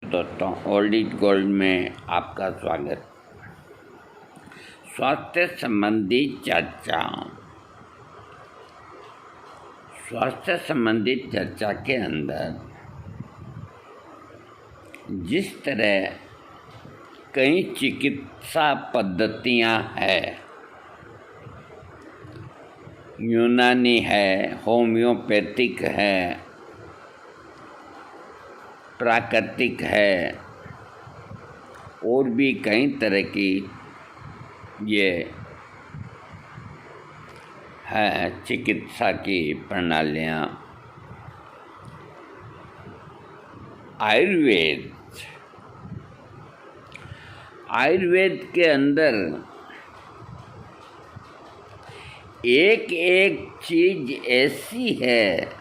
दोस्तों, old is gold में आपका स्वागत। स्वास्थ्य संबंधी चर्चा। स्वास्थ्य संबंधी चर्चा के अंदर जिस तरह कई चिकित्सा पद्धतियां हैं, यूनानी है, होम्योपैथिक है, प्राकृतिक है, और भी कई तरह की ये है चिकित्सा की प्रणालियाँ। आयुर्वेद के अंदर एक एक चीज ऐसी है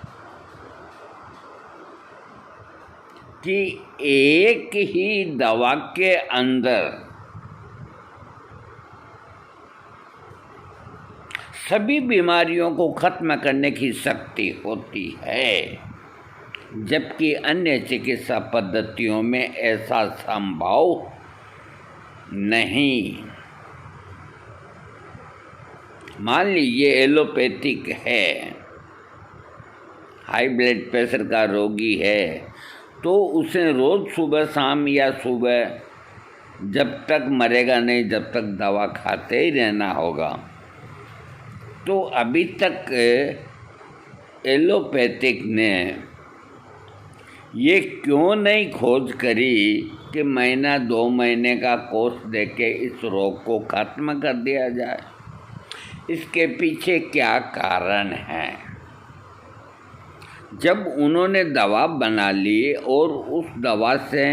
कि एक ही दवा के अंदर सभी बीमारियों को खत्म करने की शक्ति होती है, जबकि अन्य चिकित्सा पद्धतियों में ऐसा संभव नहीं। मान लीजिए एलोपैथिक है, हाई ब्लड प्रेशर का रोगी है, तो उसे रोज़ सुबह शाम या सुबह जब तक मरेगा नहीं, जब तक दवा खाते ही रहना होगा। तो अभी तक एलोपैथिक ने ये क्यों नहीं खोज करी कि महीना 2 महीने का कोर्स देके इस रोग को खत्म कर दिया जाए? इसके पीछे क्या कारण है? जब उन्होंने दवा बना ली और उस दवा से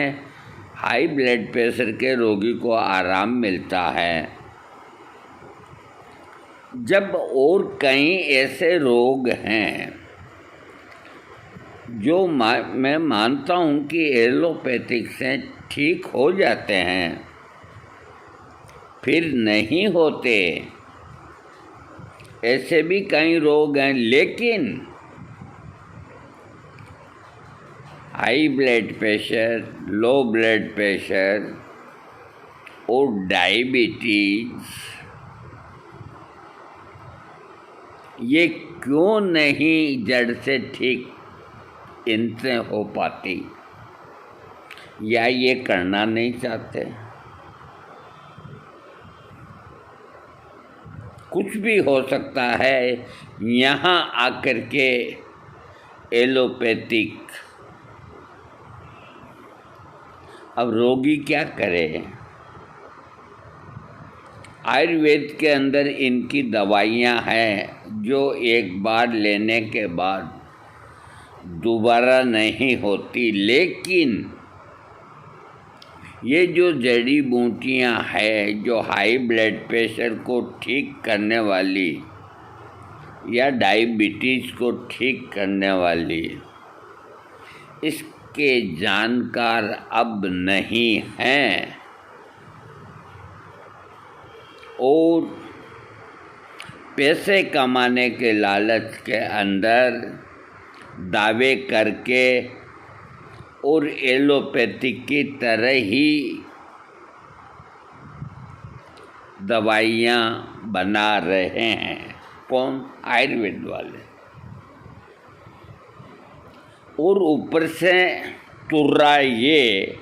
हाई ब्लड प्रेशर के रोगी को आराम मिलता है, जब और कई ऐसे रोग हैं जो मैं मानता हूँ कि एलोपैथिक से ठीक हो जाते हैं, फिर नहीं होते, ऐसे भी कई रोग हैं। लेकिन high blood pressure, low blood pressure और डायबिटीज, ये क्यों नहीं जड़ से ठीक इनसे हो पाती, या ये करना नहीं चाहते? कुछ भी हो सकता है। यहाँ आकर के एलोपैथिक, अब रोगी क्या करे? आयुर्वेद के अंदर इनकी दवाइयाँ हैं जो एक बार लेने के बाद दोबारा नहीं होती, लेकिन ये जो जड़ी बूटियाँ हैं जो हाई ब्लड प्रेशर को ठीक करने वाली या डायबिटीज़ को ठीक करने वाली, इसके जानकार अब नहीं हैं, और पैसे कमाने के लालच के अंदर दावे करके और एलोपैथिक की तरह ही दवाइयाँ बना रहे हैं। कौन? आयुर्वेद वाले। और ऊपर से तुर्रा ये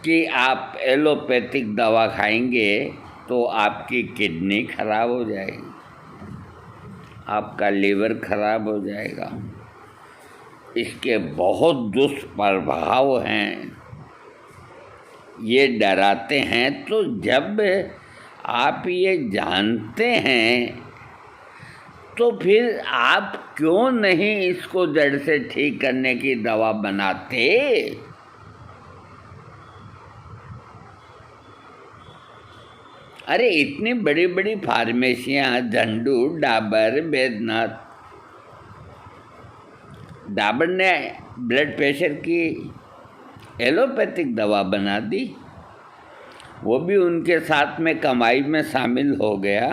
कि आप एलोपैथिक दवा खाएंगे तो आपकी किडनी खराब हो जाएगी, आपका लीवर खराब हो जाएगा। इसके बहुत दुष्प्रभाव हैं, ये डराते हैं। तो जब आप ये जानते हैं तो फिर आप क्यों नहीं इसको जड़ से ठीक करने की दवा बनाते? अरे इतनी बड़ी बड़ी फार्मेसियाँ, झंडू, डाबर, बैद्यनाथ, डाबर ने ब्लड प्रेशर की एलोपैथिक दवा बना दी, वो भी उनके साथ में कमाई में शामिल हो गया,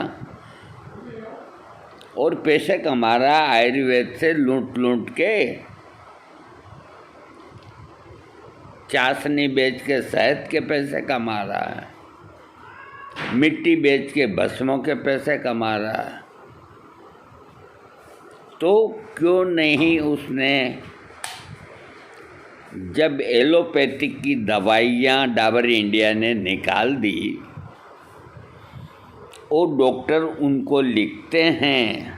और पैसे कमा रहा आयुर्वेद से लूट लूट के। चाशनी बेच के शहद के पैसे कमा रहा है, मिट्टी बेच के भस्मों के पैसे कमा रहा है। तो क्यों नहीं उसने जब एलोपैथिक की दवाइयाँ डाबर इंडिया ने निकाल दी और डॉक्टर उनको लिखते हैं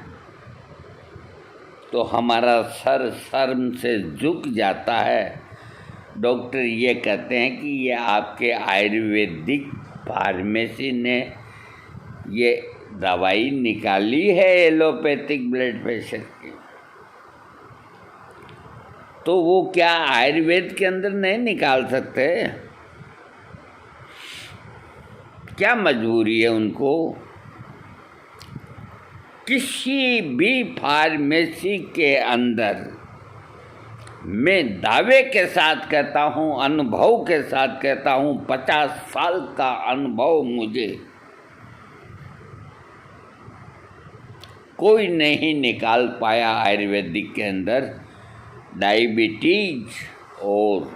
तो हमारा सर शर्म से झुक जाता है। डॉक्टर ये कहते हैं कि ये आपके आयुर्वेदिक फार्मेसी ने ये दवाई निकाली है एलोपैथिक ब्लड प्रेशर की, तो वो क्या आयुर्वेद के अंदर नहीं निकाल सकते? क्या मजबूरी है उनको? किसी भी फार्मेसी के अंदर मैं दावे के साथ कहता हूँ, अनुभव के साथ कहता हूँ, 50 साल का अनुभव मुझे, कोई नहीं निकाल पाया आयुर्वेदिक के अंदर डायबिटीज और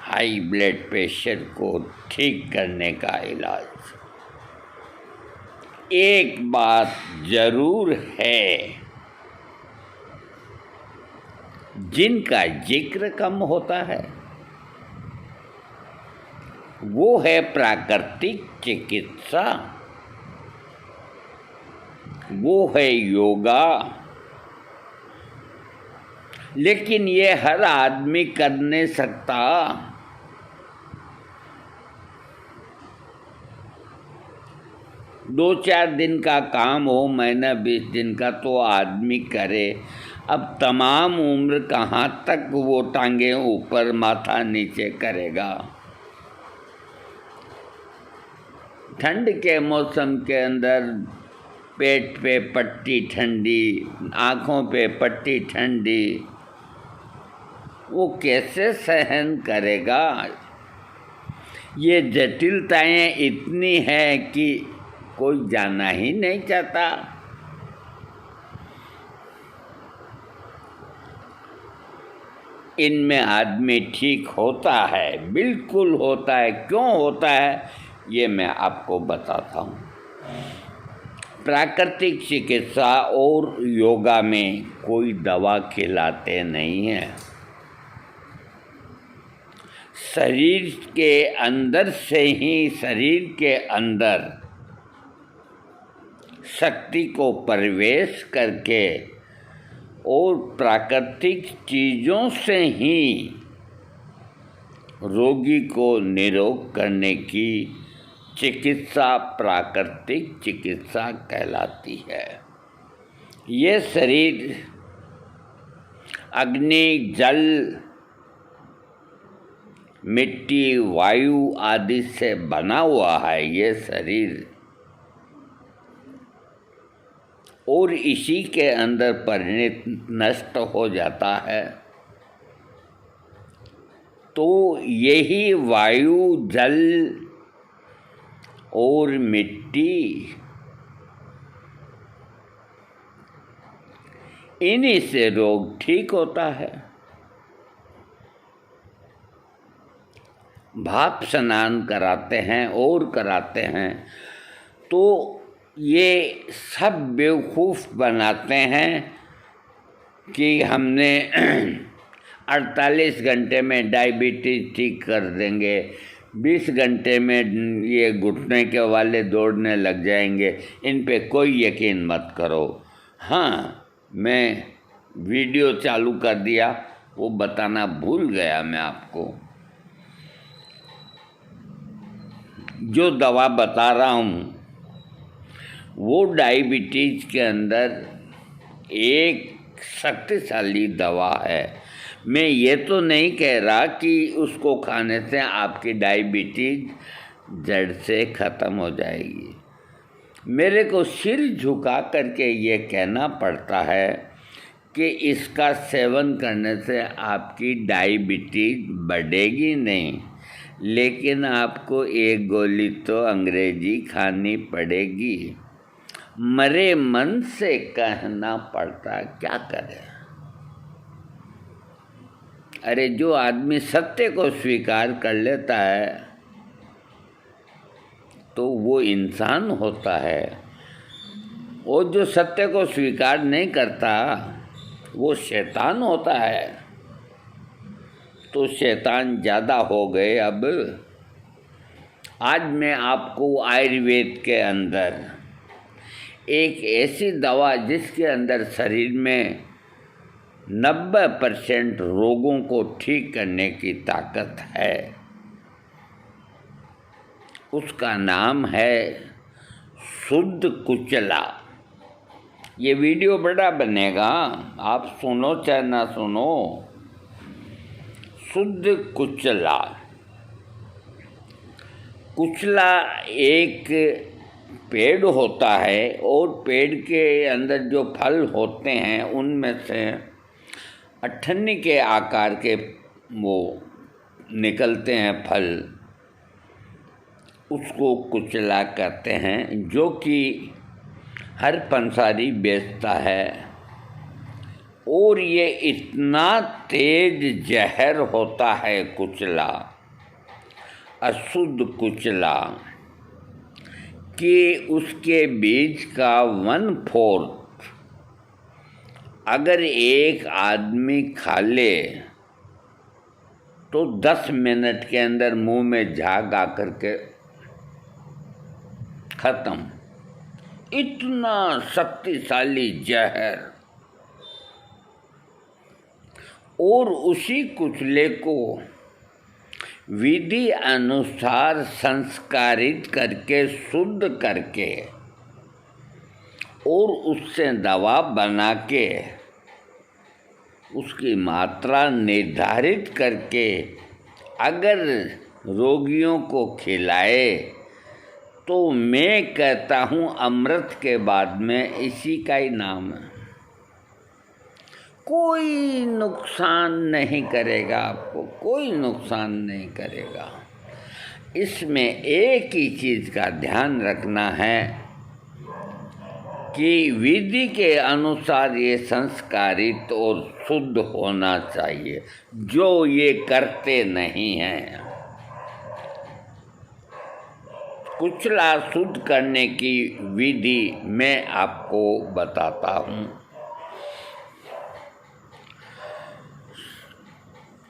हाई ब्लड प्रेशर को ठीक करने का इलाज। एक बात जरूर है, जिनका जिक्र कम होता है वो है प्राकृतिक चिकित्सा, वो है योगा। लेकिन ये हर आदमी कर नहीं सकता। दो चार दिन का काम हो, महीना 20 दिन का, तो आदमी करे। अब तमाम उम्र कहाँ तक वो टांगे ऊपर माथा नीचे करेगा? ठंड के मौसम के अंदर पेट पे पट्टी ठंडी, आँखों पे पट्टी ठंडी, वो कैसे सहन करेगा? ये जटिलताएं इतनी हैं कि कोई जाना ही नहीं चाहता। इनमें आदमी ठीक होता है, बिल्कुल होता है। क्यों होता है ये मैं आपको बताता हूँ। प्राकृतिक चिकित्सा और योगा में कोई दवा खिलाते नहीं हैं। शरीर के अंदर से ही, शरीर के अंदर शक्ति को प्रवेश करके और प्राकृतिक चीज़ों से ही रोगी को निरोग करने की चिकित्सा प्राकृतिक चिकित्सा कहलाती है। ये शरीर अग्नि, जल, मिट्टी, वायु आदि से बना हुआ है ये शरीर, और इसी के अंदर परिणत नष्ट हो जाता है। तो यही वायु, जल और मिट्टी, इन्हीं से रोग ठीक होता है। भाप स्नान कराते हैं और कराते हैं, तो ये सब बेवकूफ़ बनाते हैं कि हमने 48 घंटे में डायबिटीज़ ठीक कर देंगे, 20 घंटे में ये घुटने के वाले दौड़ने लग जाएंगे। इन पे कोई यकीन मत करो। हाँ, मैं वीडियो चालू कर दिया, वो बताना भूल गया मैं आपको। जो दवा बता रहा हूँ वो डायबिटीज़ के अंदर एक शक्तिशाली दवा है। मैं ये तो नहीं कह रहा कि उसको खाने से आपकी डायबिटीज़ जड़ से ख़त्म हो जाएगी। मेरे को सिर झुका करके ये कहना पड़ता है कि इसका सेवन करने से आपकी डायबिटीज़ बढ़ेगी नहीं, लेकिन आपको एक गोली तो अंग्रेजी खानी पड़ेगी। मरे मन से कहना पड़ता, क्या करें। अरे जो आदमी सत्य को स्वीकार कर लेता है तो वो इंसान होता है, और जो सत्य को स्वीकार नहीं करता वो शैतान होता है। तो शैतान ज़्यादा हो गए। अब आज मैं आपको आयुर्वेद के अंदर एक ऐसी दवा जिसके अंदर शरीर में 90% रोगों को ठीक करने की ताकत है, उसका नाम है शुद्ध कुचला। ये वीडियो बड़ा बनेगा, आप सुनो चाहे ना सुनो। शुद्ध कुचला। कुचला एक पेड़ होता है और पेड़ के अंदर जो फल होते हैं उनमें से अठन्नी के आकार के वो निकलते हैं फल, उसको कुचला कहते हैं, जो कि हर पंसारी बेचता है। और ये इतना तेज जहर होता है कुचला, अशुद्ध कुचला, कि उसके बीज का 1/4 अगर एक आदमी खा ले तो 10 मिनट के अंदर मुंह में झाग आकर के खत्म। इतना शक्तिशाली जहर। और उसी कुचले को विधि अनुसार संस्कारित करके शुद्ध करके और उससे दवा बना के उसकी मात्रा निर्धारित करके अगर रोगियों को खिलाए तो मैं कहता हूँ अमृत के बाद में इसी का ही नाम है। कोई नुकसान नहीं करेगा आपको, कोई नुकसान नहीं करेगा। इसमें एक ही चीज़ का ध्यान रखना है कि विधि के अनुसार ये संस्कारित और शुद्ध होना चाहिए, जो ये करते नहीं हैं। कुचला शुद्ध करने की विधि मैं आपको बताता हूँ।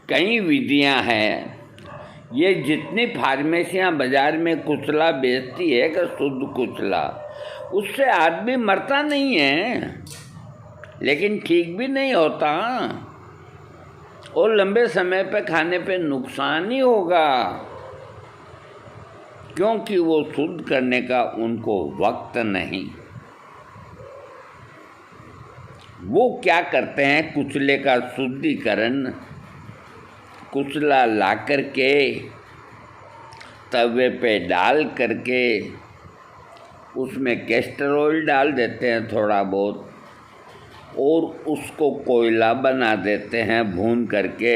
कई विधियां हैं। ये जितनी फार्मेसियां बाज़ार में कुचला बेचती है कि शुद्ध कुचला, उससे आदमी मरता नहीं है, लेकिन ठीक भी नहीं होता और लंबे समय पे खाने पे नुकसान ही होगा, क्योंकि वो शुद्ध करने का उनको वक्त नहीं। वो क्या करते हैं, कुचले का शुद्धिकरण कुचला ला करके तवे पे डाल करके उसमें कैस्टर ऑयल डाल देते हैं थोड़ा बहुत, और उसको कोयला बना देते हैं भून करके,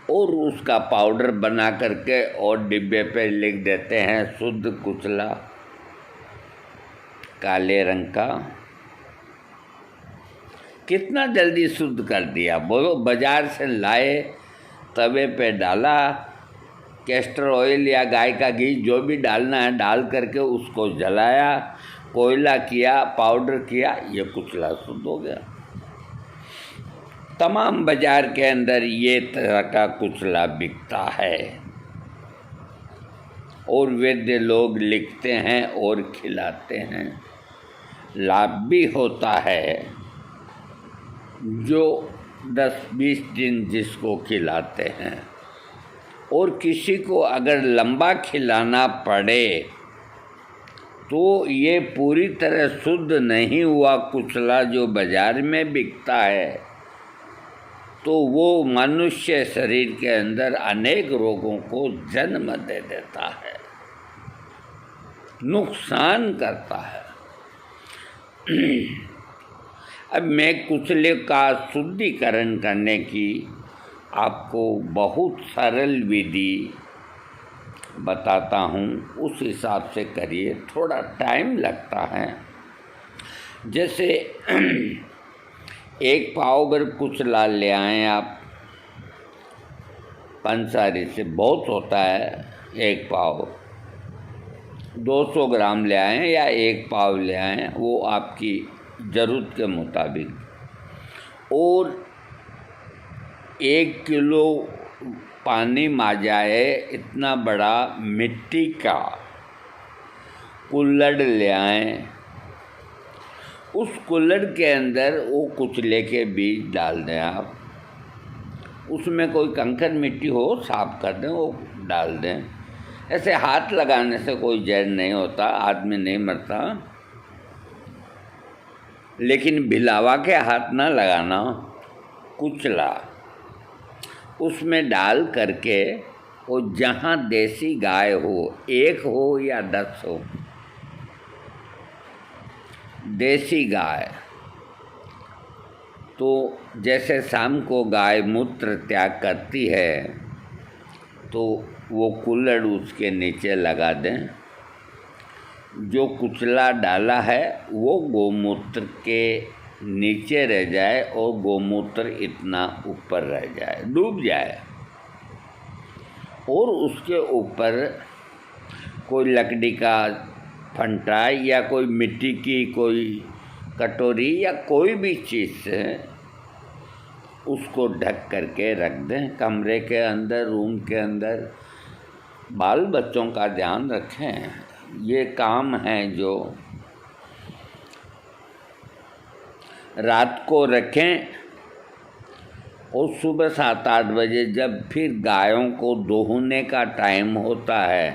और उसका पाउडर बना करके और डिब्बे पे लिख देते हैं शुद्ध कुचला, काले रंग का। कितना जल्दी शुद्ध कर दिया। बोलो, बाज़ार से लाए, तवे पे डाला, कैस्टर ऑयल या गाय का घी जो भी डालना है डाल करके उसको जलाया, कोयला किया, पाउडर किया, ये कुचला शुद्ध हो गया। तमाम बाज़ार के अंदर ये तरह का कुचला बिकता है और वैद्य लोग लिखते हैं और खिलाते हैं। लाभ भी होता है। जो 10-20 दिन जिसको खिलाते हैं, और किसी को अगर लंबा खिलाना पड़े तो ये पूरी तरह शुद्ध नहीं हुआ कुचला जो बाज़ार में बिकता है, तो वो मनुष्य शरीर के अंदर अनेक रोगों को जन्म दे देता है, नुकसान करता है। अब मैं कुचले का शुद्धिकरण करने की आपको बहुत सरल विधि बताता हूँ, उस हिसाब से करिए। थोड़ा टाइम लगता है। जैसे एक पाव भर कुचला ले आएँ आप, पंसारी से बहुत होता है, 1 पाव 200 ग्राम ले आएँ या 1 पाव ले आएँ, वो आपकी ज़रूरत के मुताबिक। और 1 किलो पानी मा जाए इतना बड़ा मिट्टी का कुल्हड़ ले आएँ। उस कुल्हड़ के अंदर वो कुचले के बीज डाल दें आप। उसमें कोई कंकड़ मिट्टी हो साफ कर दें, वो डाल दें। ऐसे हाथ लगाने से कोई जहर नहीं होता, आदमी नहीं मरता, लेकिन भिलावा के हाथ ना लगाना। कुचला उसमें डाल करके, वो जहाँ देसी गाय हो, 1 हो या 10 हो, देसी गाय, तो जैसे शाम को गाय मूत्र त्याग करती है तो वो कुल्हड़ उसके नीचे लगा दें। जो कुचला डाला है वो गोमूत्र के नीचे रह जाए और गोमूत्र इतना ऊपर रह जाए, डूब जाए। और उसके ऊपर कोई लकड़ी का फंटा या कोई मिट्टी की कोई कटोरी या कोई भी चीज़ से उसको ढक करके रख दें कमरे के अंदर, रूम के अंदर। बाल बच्चों का ध्यान रखें, ये काम है जो रात को रखें। और सुबह 7-8 बजे जब फिर गायों को दोहने का टाइम होता है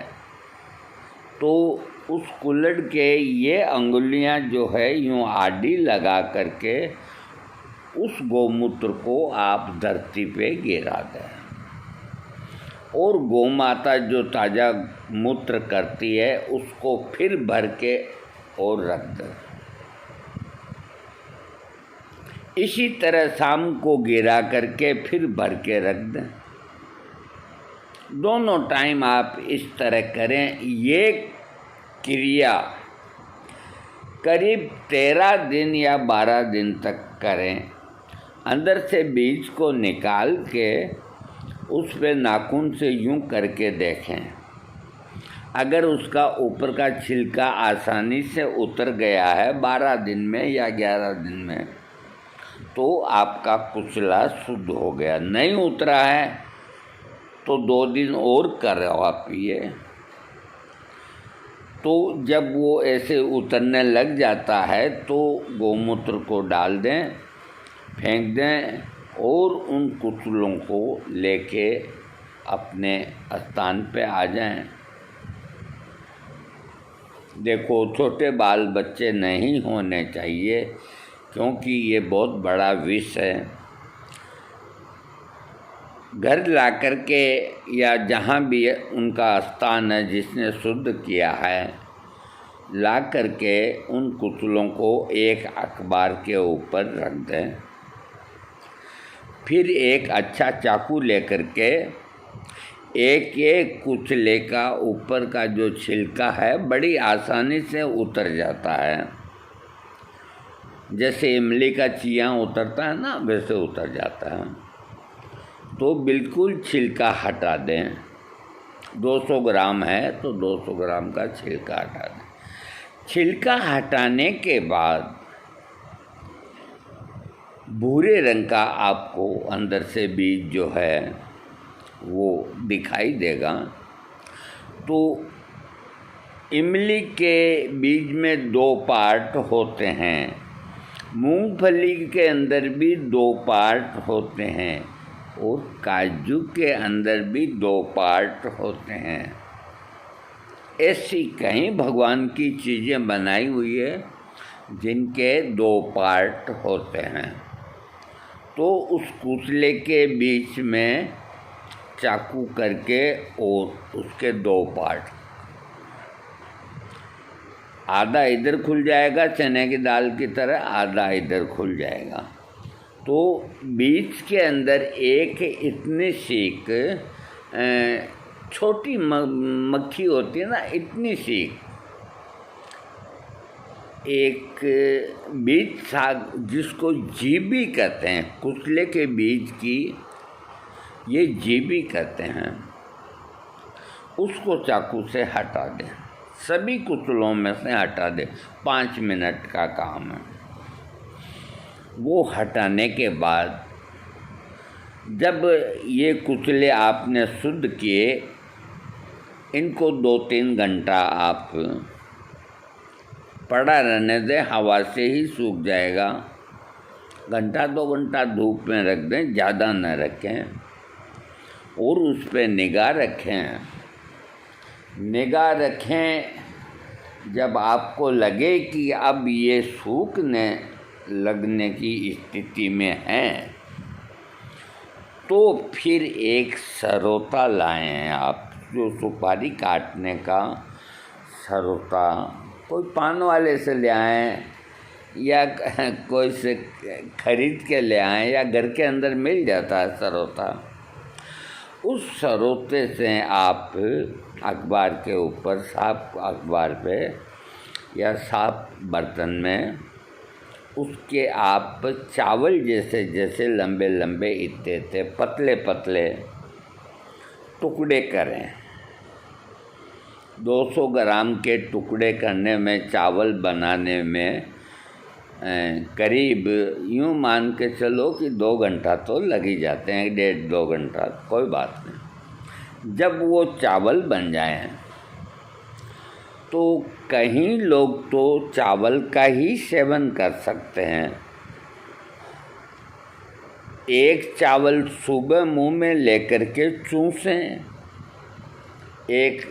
तो उस कुल्हड़ के ये अंगुलियां जो है यूँ आड़ी लगा करके उस गोमूत्र को आप धरती पे गिरा दें। और गौमाता जो ताज़ा मूत्र करती है उसको फिर भर के और रख दें। इसी तरह शाम को गिरा करके फिर भर के रख दें। दोनों टाइम आप इस तरह करें। ये क्रिया करीब 13 दिन या 12 दिन तक करें। अंदर से बीज को निकाल के उस पे नाखून से यूं करके देखें। अगर उसका ऊपर का छिलका आसानी से उतर गया है 12 दिन में या 11 दिन में, तो आपका कुचला शुद्ध हो गया। नहीं उतरा है तो 2 दिन और करवा पिए। तो जब वो ऐसे उतरने लग जाता है तो गोमूत्र को डाल दें, फेंक दें और उन कुचलों को लेके अपने स्थान पे आ जाएं। देखो, छोटे बाल बच्चे नहीं होने चाहिए क्योंकि ये बहुत बड़ा विष है। घर ला कर के या जहाँ भी उनका स्थान है जिसने शुद्ध किया है, ला कर के उन कुचलों को एक अखबार के ऊपर रख दें। फिर एक अच्छा चाकू लेकर के एक एक कुचले का ऊपर का जो छिलका है बड़ी आसानी से उतर जाता है। जैसे इमली का चिया उतरता है ना, वैसे उतर जाता है। तो बिल्कुल छिलका हटा दें। 200 ग्राम है तो 200 ग्राम का छिलका हटा दें। छिलका हटाने के बाद भूरे रंग का आपको अंदर से बीज जो है वो दिखाई देगा। तो इमली के बीज में 2 पार्ट होते हैं, मूंगफली के अंदर भी 2 पार्ट होते हैं और काजू के अंदर भी 2 पार्ट होते हैं। ऐसी कई भगवान की चीज़ें बनाई हुई है जिनके 2 पार्ट होते हैं। तो उस कुचले के बीच में चाकू करके और उसके 2 पार्ट, आधा इधर खुल जाएगा चने की दाल की तरह, आधा इधर खुल जाएगा। तो बीच के अंदर एक इतनी सीख, छोटी मक्खी होती है ना, इतनी सीख, एक बीज साग जिसको जीबी कहते हैं, कुचले के बीज की ये जीभी कहते हैं, उसको चाकू से हटा दें, सभी कुचलों में से हटा दें। 5 मिनट का काम है। वो हटाने के बाद जब ये कुचले आपने शुद्ध किए, इनको 2-3 घंटा आप पड़ा रहने दें, हवा से ही सूख जाएगा। घंटा 2 घंटा धूप में रख दें, ज़्यादा न रखें, और उस पर निगाह रखें। निगाह रखें, जब आपको लगे कि अब ये सूखने लगने की स्थिति में हैं, तो फिर एक सरोता लाएं आप, जो सुपारी काटने का सरोता, कोई पान वाले से ले आएँ या कोई से खरीद के ले आएँ, या घर के अंदर मिल जाता है सरोता। उस सरोते से आप अखबार के ऊपर, साफ अखबार पे या साफ बर्तन में, उसके आप चावल जैसे जैसे लंबे लंबे इतने पतले पतले टुकड़े करें। 200 ग्राम के टुकड़े करने में, चावल बनाने में करीब यूँ मान के चलो कि 2 घंटा तो लग ही जाते हैं, 1.5-2 घंटा, कोई बात नहीं। जब वो चावल बन जाएं, तो कहीं लोग तो चावल का ही सेवन कर सकते हैं। एक चावल सुबह मुंह में लेकर के चूसें, एक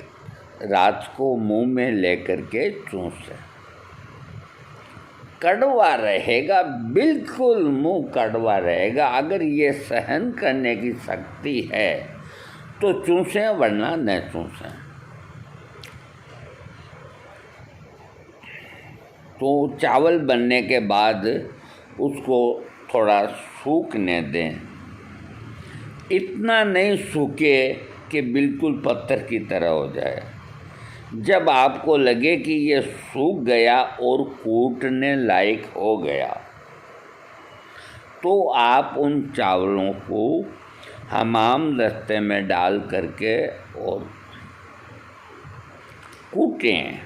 रात को मुंह में लेकर के चूसें। कड़वा रहेगा, बिल्कुल मुंह कड़वा रहेगा। अगर ये सहन करने की शक्ति है तो चूसें, वरना न चूसें। तो चावल बनने के बाद उसको थोड़ा सूखने दें। इतना नहीं सूखे कि बिल्कुल पत्थर की तरह हो जाए। जब आपको लगे कि ये सूख गया और कूटने लायक हो गया, तो आप उन चावलों को हमाम दस्ते में डाल करके और कूटें।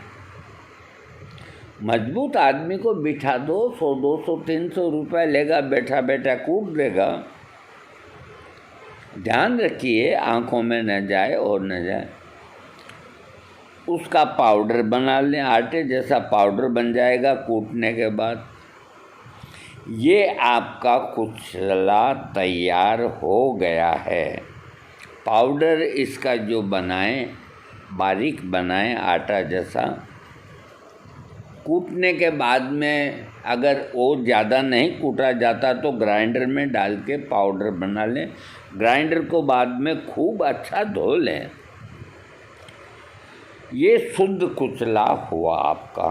मजबूत आदमी को बिठा दो, 100, 200, 300 रुपये लेगा, बैठा बैठा कूट देगा। ध्यान रखिए आँखों में न जाए और न जाए। उसका पाउडर बना लें, आटे जैसा पाउडर बन जाएगा कूटने के बाद। ये आपका कुचला तैयार हो गया है। पाउडर इसका जो बनाएं, बारीक बनाएं आटा जैसा। कूटने के बाद में अगर और ज़्यादा नहीं कूटा जाता तो ग्राइंडर में डाल के पाउडर बना लें। ग्राइंडर को बाद में खूब अच्छा धो लें। ये शुद्ध कुचला हुआ आपका।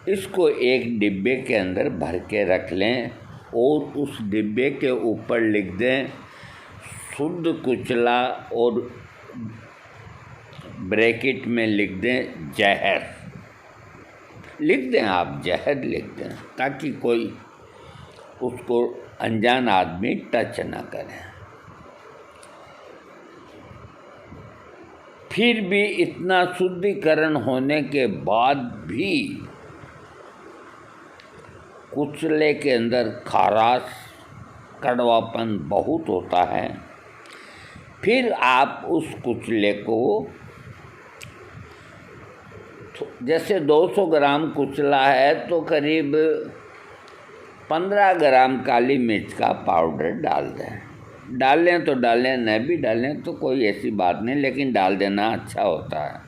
इसको एक डिब्बे के अंदर भर के रख लें और उस डिब्बे के ऊपर लिख दें शुद्ध कुचला, और ब्रैकेट में लिख दें जहर। लिख दें, आप जहर लिख दें, ताकि कोई उसको अनजान आदमी टच ना करे। फिर भी इतना शुद्धिकरण होने के बाद भी कुचले के अंदर खाराश, कड़वापन बहुत होता है। फिर आप उस कुचले को, जैसे 200 ग्राम कुचला है तो करीब 15 ग्राम काली मिर्च का पाउडर डाल दें। डालें तो डालें, न भी डालें तो कोई ऐसी बात नहीं, लेकिन डाल देना अच्छा होता है।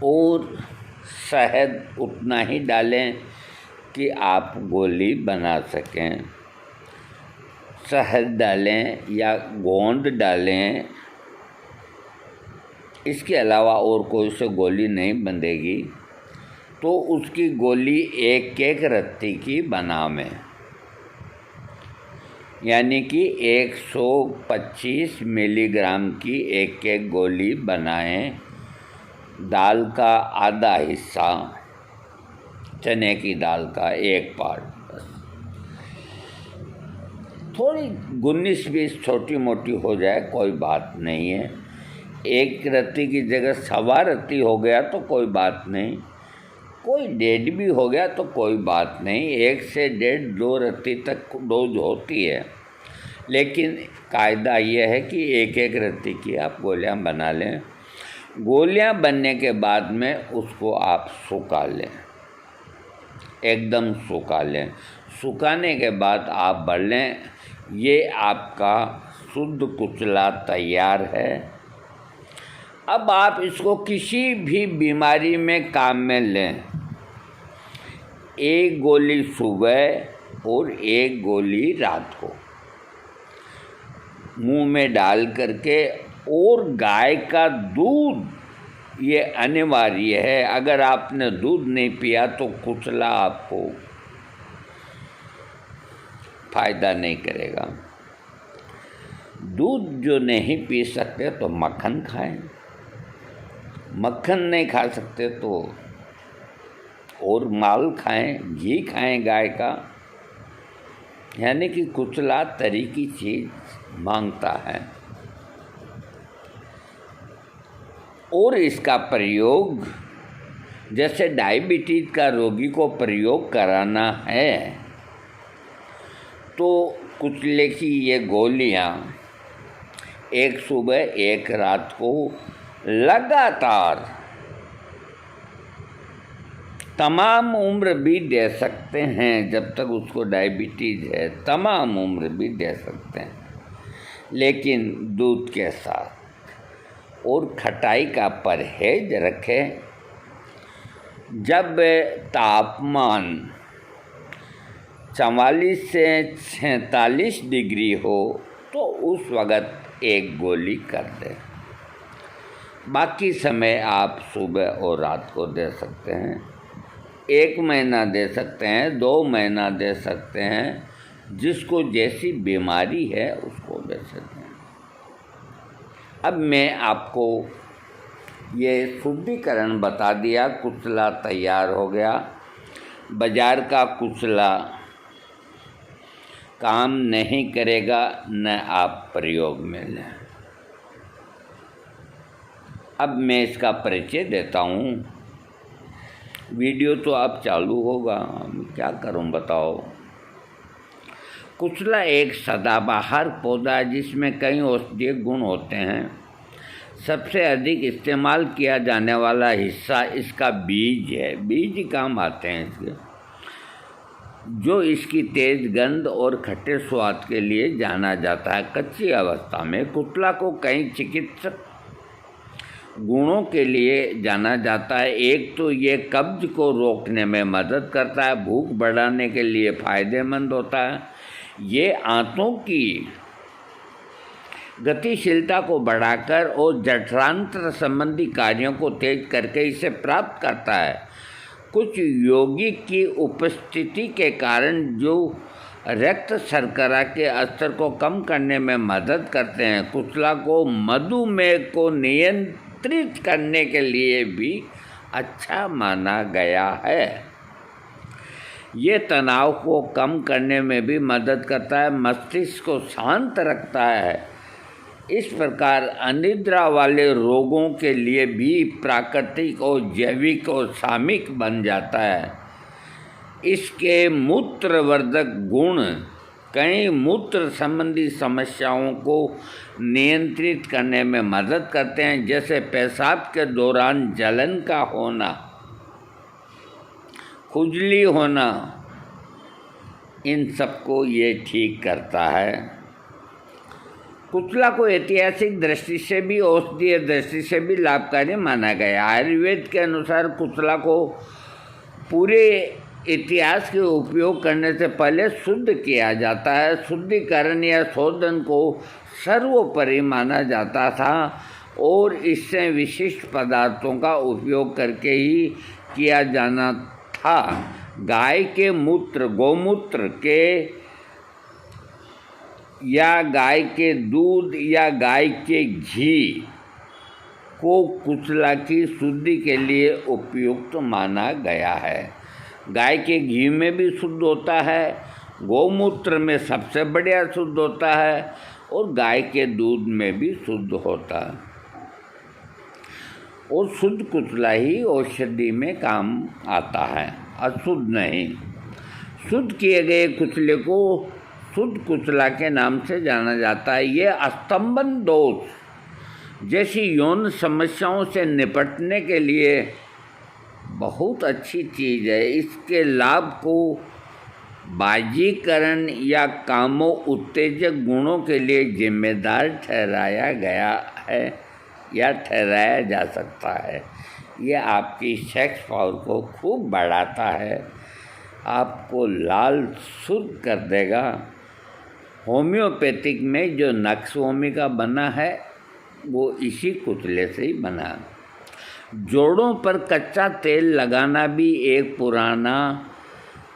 और शहद उतना ही डालें कि आप गोली बना सकें। शहद डालें या गोंद डालें, इसके अलावा और कोई से गोली नहीं बंधेगी। तो उसकी गोली एक रत्ती की बनावें, यानी कि 125 मिलीग्राम की एक गोली बनाएं। दाल का आधा हिस्सा, चने की दाल का 1 पार्ट बस। थोड़ी 19-20 छोटी मोटी हो जाए कोई बात नहीं है। 1 रत्ती की जगह 1.25 रत्ती हो गया तो कोई बात नहीं, कोई 1.5 भी हो गया तो कोई बात नहीं। 1 से 1.5 2 रत्ती तक डोज होती है, लेकिन कायदा ये है कि 1-1 रत्ती की आप गोलियां बना लें। गोलियां बनने के बाद में उसको आप सुखा लें, एकदम सुखा लें। सुखाने के बाद आप भर लें। ये आपका शुद्ध कुचला तैयार है। अब आप इसको किसी भी बीमारी में काम में लें। 1 गोली सुबह और 1 गोली रात को मुंह में डाल करके, और गाय का दूध ये अनिवार्य है। अगर आपने दूध नहीं पिया तो कुचला आपको फायदा नहीं करेगा। दूध जो नहीं पी सकते तो मक्खन खाएं, मक्खन नहीं खा सकते तो और माल खाएं, घी खाएं गाय का। यानी कि कुचला तरी की चीज़ मांगता है। और इसका प्रयोग जैसे डायबिटीज का रोगी को प्रयोग कराना है, तो कुचले की ये गोलियां 1 सुबह 1 रात को लगातार तमाम उम्र भी दे सकते हैं। जब तक उसको डायबिटीज है तमाम उम्र भी दे सकते हैं, लेकिन दूध के साथ। और खटाई का परहेज रखें। जब तापमान 44 से 46 डिग्री हो तो उस वक़्त 1 गोली कर दें। बाकी समय आप सुबह और रात को दे सकते हैं। 1 महीना दे सकते हैं, 2 महीना दे सकते हैं, जिसको जैसी बीमारी है उसको दे सकते हैं। अब मैं आपको ये शुद्धिकरण बता दिया। कुचला तैयार हो गया। बाज़ार का कुचला काम नहीं करेगा, न आप प्रयोग में लें। अब मैं इसका परिचय देता हूँ। वीडियो तो अब चालू होगा, क्या करूँ बताओ। कुचला एक सदाबहार पौधा है जिसमें कई औषधीय गुण होते हैं। सबसे अधिक इस्तेमाल किया जाने वाला हिस्सा इसका बीज है। बीज काम आते हैं इसके, जो इसकी तेज गंध और खट्टे स्वाद के लिए जाना जाता है। कच्ची अवस्था में कुचला को कई चिकित्सक गुणों के लिए जाना जाता है। एक तो ये कब्ज को रोकने में मदद करता है, भूख बढ़ाने के लिए फ़ायदेमंद होता है। ये आंतों की गतिशीलता को बढ़ाकर और जठरांत्र संबंधी कार्यों को तेज करके इसे प्राप्त करता है। कुछ यौगिक की उपस्थिति के कारण जो रक्त शर्करा के स्तर को कम करने में मदद करते हैं। कुचला को मधुमेह को नियंत्रित करने के लिए भी अच्छा माना गया है। ये तनाव को कम करने में भी मदद करता है, मस्तिष्क को शांत रखता है। इस प्रकार अनिद्रा वाले रोगों के लिए भी प्राकृतिक और जैविक और सामयिक बन जाता है। इसके मूत्रवर्धक गुण कई मूत्र संबंधी समस्याओं को नियंत्रित करने में मदद करते हैं, जैसे पेशाब के दौरान जलन का होना, खुजली होना, इन सबको ये ठीक करता है। कुचला को ऐतिहासिक दृष्टि से भी औषधीय दृष्टि से भी लाभकारी माना गया। आयुर्वेद के अनुसार कुचला को पूरे इतिहास के उपयोग करने से पहले शुद्ध किया जाता है। शुद्धिकरण या शोधन को सर्वोपरि माना जाता था और इससे विशिष्ट पदार्थों का उपयोग करके ही किया जाना था। गाय के मूत्र, गौमूत्र के या गाय के दूध या गाय के घी को कुचला की शुद्धि के लिए उपयुक्त माना गया है। गाय के घी में भी शुद्ध होता है, गौमूत्र में सबसे बढ़िया शुद्ध होता है और गाय के दूध में भी शुद्ध होता है। और शुद्ध कुचला ही औषधि में काम आता है, अशुद्ध नहीं। शुद्ध किए गए कुचले को शुद्ध कुचला के नाम से जाना जाता है। ये अस्तंभन दोष जैसी यौन समस्याओं से निपटने के लिए बहुत अच्छी चीज़ है। इसके लाभ को बाजीकरण या कामो उत्तेजक गुणों के लिए जिम्मेदार ठहराया गया है या ठहराया जा सकता है। यह आपकी सेक्स पावर को खूब बढ़ाता है, आपको लाल शुद्ध कर देगा। होम्योपैथिक में जो नक्स भूमिका बना है वो इसी कुचले से ही बना। जोड़ों पर कच्चा तेल लगाना भी एक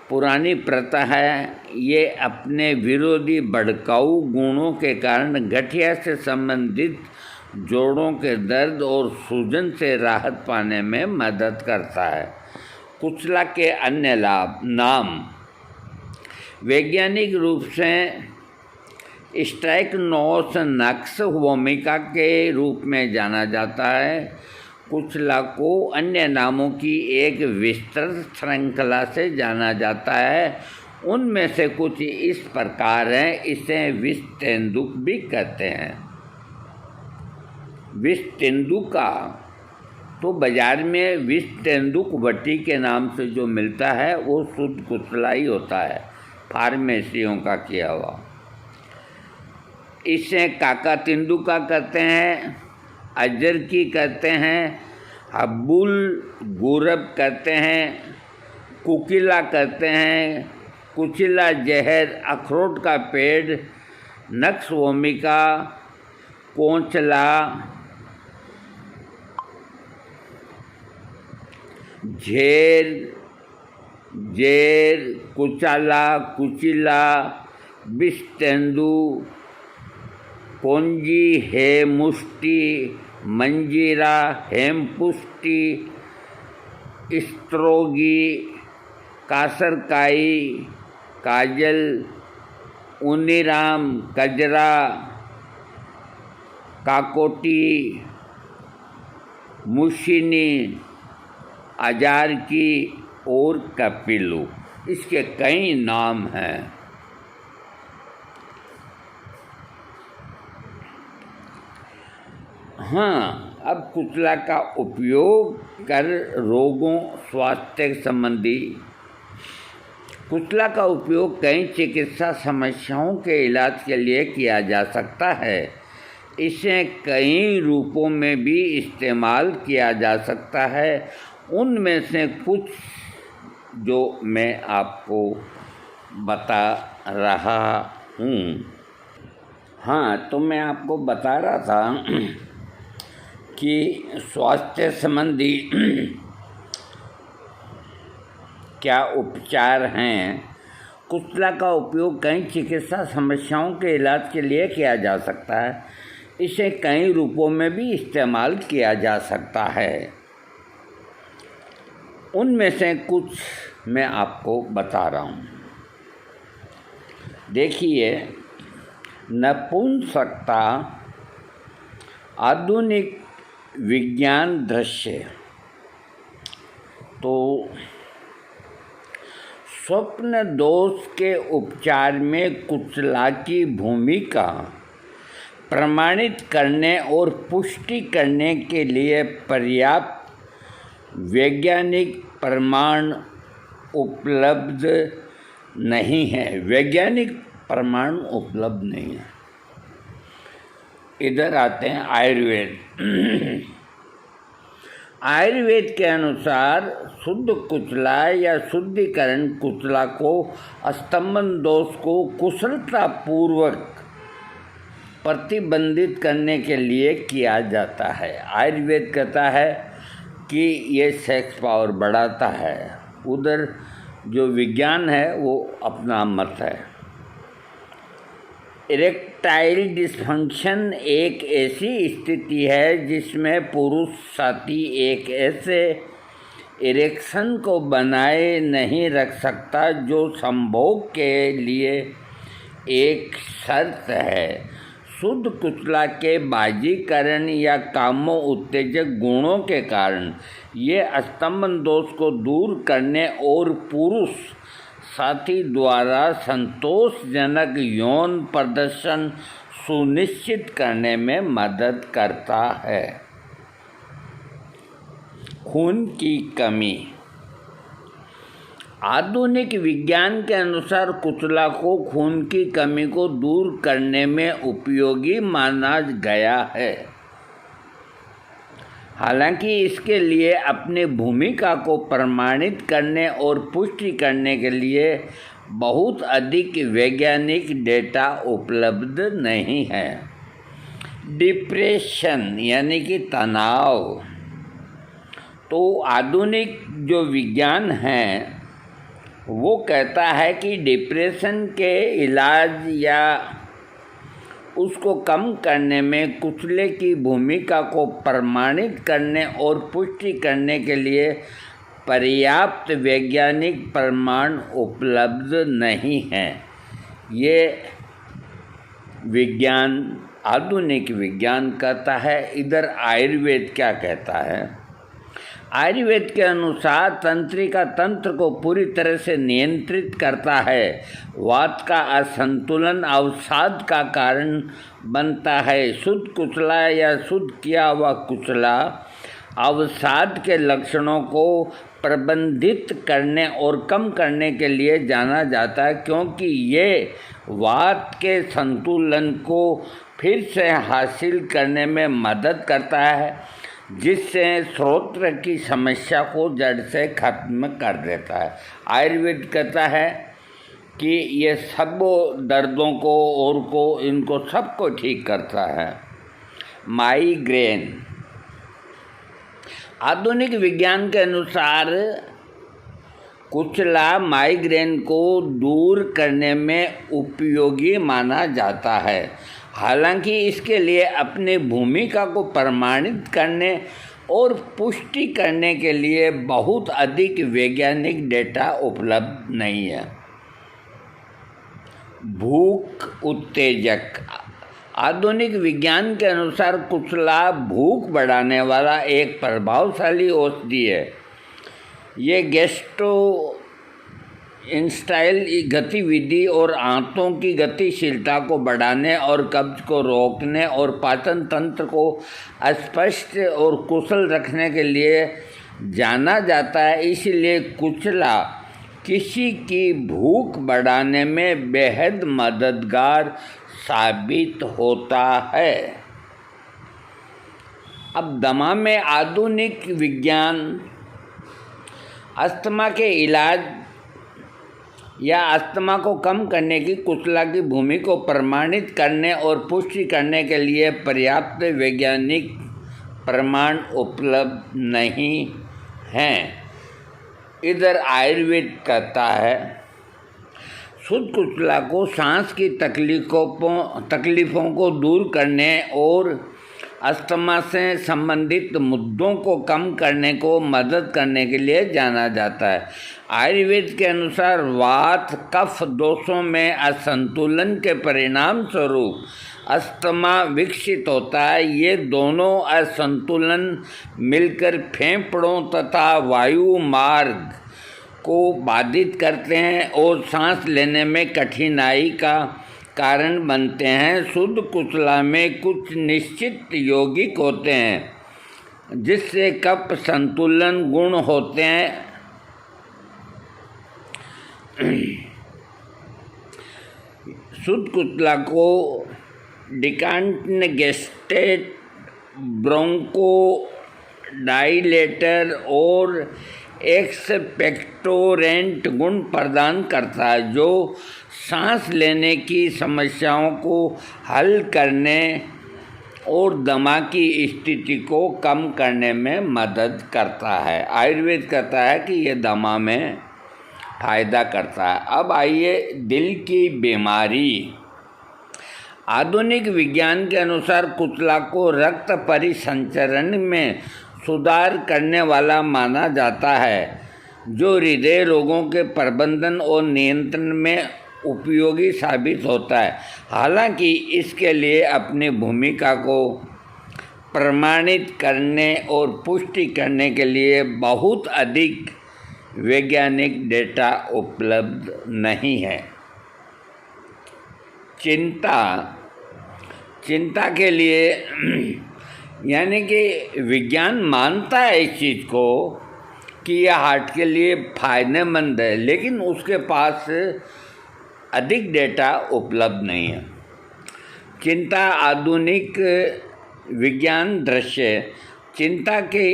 पुरानी प्रथा है। ये अपने विरोधी भड़काऊ गुणों के कारण गठिया से संबंधित जोड़ों के दर्द और सूजन से राहत पाने में मदद करता है। कुचला के अन्य नाम वैज्ञानिक रूप से स्ट्राइकनोस नक्स भूमिका के रूप में जाना जाता है। कुचला को अन्य नामों की एक विस्तृत श्रृंखला से जाना जाता है। उनमें से कुछ इस प्रकार हैं। इसे विष तेंदुक भी कहते हैं। विष तेंदुका तो बाजार में विष तेंदुक वटी के नाम से जो मिलता है वो शुद्ध कुचला ही होता है, फार्मेसियों का किया हुआ। इसे काका तेंदुका कहते हैं, अजर की कहते हैं, हब्बुल गुरब कहते हैं, कुकिला कहते हैं, कुचिला जहर, अखरोट का पेड़, नक्स भूमिका, कोंचला, जेर, कुचाला, कुचिला, विष तेंदु, कोंजी, हेमुष्टि, मंजीरा, हेमपुष्टि, स्त्रोगी, कासरकाई, काजल, उनीराम, कजरा, काकोटी, मुशिनी, अजार की और कपिलू। इसके कई नाम हैं। हाँ, अब कुचला का उपयोग कर रोगों स्वास्थ्य संबंधी कुचला का उपयोग कई चिकित्सा समस्याओं के इलाज के लिए किया जा सकता है। इसे कई रूपों में भी इस्तेमाल किया जा सकता है। उनमें से कुछ जो मैं आपको बता रहा हूँ। हाँ, तो मैं आपको बता रहा था कि स्वास्थ्य संबंधी क्या उपचार हैं। कुचला का उपयोग कई चिकित्सा समस्याओं के इलाज के लिए किया जा सकता है। इसे कई रूपों में भी इस्तेमाल किया जा सकता है। उनमें से कुछ मैं आपको बता रहा हूँ। देखिए, नपुंसकता आधुनिक विज्ञान दृश्य। तो स्वप्न दोष के उपचार में कुचला की भूमिका प्रमाणित करने और पुष्टि करने के लिए पर्याप्त वैज्ञानिक प्रमाण उपलब्ध नहीं है। वैज्ञानिक प्रमाण उपलब्ध नहीं है। इधर आते हैं आयुर्वेद। आयुर्वेद के अनुसार शुद्ध कुचला या शुद्धिकरण कुचला को स्तंभन दोष को कुशलतापूर्वक प्रतिबंधित करने के लिए किया जाता है। आयुर्वेद कहता है कि ये सेक्स पावर बढ़ाता है। उधर जो विज्ञान है वो अपना मत है। इरेक्टाइल डिस्फंक्शन एक ऐसी स्थिति है जिसमें पुरुष साथी एक ऐसे इरेक्शन को बनाए नहीं रख सकता, जो संभोग के लिए एक शर्त है। शुद्ध कुचला के बाजीकरण या कामो उत्तेजक गुणों के कारण ये स्तंभन दोष को दूर करने और पुरुष साथी द्वारा संतोषजनक यौन प्रदर्शन सुनिश्चित करने में मदद करता है। खून की कमी। आधुनिक विज्ञान के अनुसार कुचला को खून की कमी को दूर करने में उपयोगी माना गया है। हालांकि इसके लिए अपनी भूमिका को प्रमाणित करने और पुष्टि करने के लिए बहुत अधिक वैज्ञानिक डेटा उपलब्ध नहीं है। डिप्रेशन यानी कि तनाव। तो आधुनिक जो विज्ञान है वो कहता है कि डिप्रेशन के इलाज या उसको कम करने में कुचले की भूमिका को प्रमाणित करने और पुष्टि करने के लिए पर्याप्त वैज्ञानिक प्रमाण उपलब्ध नहीं हैं। ये विज्ञान, आधुनिक विज्ञान कहता है। इधर आयुर्वेद क्या कहता है? आयुर्वेद के अनुसार तंत्रिका तंत्र को पूरी तरह से नियंत्रित करता है। वात का असंतुलन अवसाद का कारण बनता है। शुद्ध कुचला या शुद्ध किया हुआ कुचला अवसाद के लक्षणों को प्रबंधित करने और कम करने के लिए जाना जाता है, क्योंकि ये वात के संतुलन को फिर से हासिल करने में मदद करता है, जिससे श्रोत्र की समस्या को जड़ से खत्म कर देता है। आयुर्वेद कहता है कि ये सब दर्दों को और को इनको सबको ठीक करता है। माइग्रेन। आधुनिक विज्ञान के अनुसार कुचला माइग्रेन को दूर करने में उपयोगी माना जाता है। हालांकि इसके लिए अपनी भूमिका को प्रमाणित करने और पुष्टि करने के लिए बहुत अधिक वैज्ञानिक डेटा उपलब्ध नहीं है। भूख उत्तेजक। आधुनिक विज्ञान के अनुसार कुचला भूख बढ़ाने वाला एक प्रभावशाली औषधि है। ये गैस्ट्रोइंटेस्टाइनल गतिविधि और आंतों की गतिशीलता को बढ़ाने और कब्ज को रोकने और पाचन तंत्र को स्पष्ट और कुशल रखने के लिए जाना जाता है। इसलिए कुचला किसी की भूख बढ़ाने में बेहद मददगार साबित होता है। अब दमा में आधुनिक विज्ञान अस्थमा के इलाज या अस्थमा को कम करने की कुचला की भूमिका को प्रमाणित करने और पुष्टि करने के लिए पर्याप्त वैज्ञानिक प्रमाण उपलब्ध नहीं हैं। इधर आयुर्वेद कहता है शुद्ध कुचला को सांस की तकलीफ़ों को दूर करने और अस्थमा से संबंधित मुद्दों को कम करने को मदद करने के लिए जाना जाता है। आयुर्वेद के अनुसार वात कफ दोषों में असंतुलन के परिणाम स्वरूप अस्थमा विकसित होता है। ये दोनों असंतुलन मिलकर फेफड़ों तथा वायु मार्ग को बाधित करते हैं और सांस लेने में कठिनाई का कारण बनते हैं। शुद्ध कुचला में कुछ निश्चित यौगिक होते हैं जिससे कफ संतुलन गुण होते हैं। शुद्ध कुचला को डिकांटगेस्टेट, ब्रोंकोडाइलेटर और एक्सपेक्टोरेंट गुण प्रदान करता है, जो सांस लेने की समस्याओं को हल करने और दमा की स्थिति को कम करने में मदद करता है। आयुर्वेद कहता है कि ये दमा में फ़ायदा करता है। अब आइए दिल की बीमारी। आधुनिक विज्ञान के अनुसार कुचला को रक्त परिसंचरण में सुधार करने वाला माना जाता है, जो हृदय रोगों के प्रबंधन और नियंत्रण में उपयोगी साबित होता है। हालांकि इसके लिए अपनी भूमिका को प्रमाणित करने और पुष्टि करने के लिए बहुत अधिक वैज्ञानिक डेटा उपलब्ध नहीं है। चिंता के लिए यानी कि विज्ञान मानता है इस चीज़ को कि यह हार्ट के लिए फायदेमंद है, लेकिन उसके पास अधिक डेटा उपलब्ध नहीं है। चिंता आधुनिक विज्ञान दृश्य चिंता के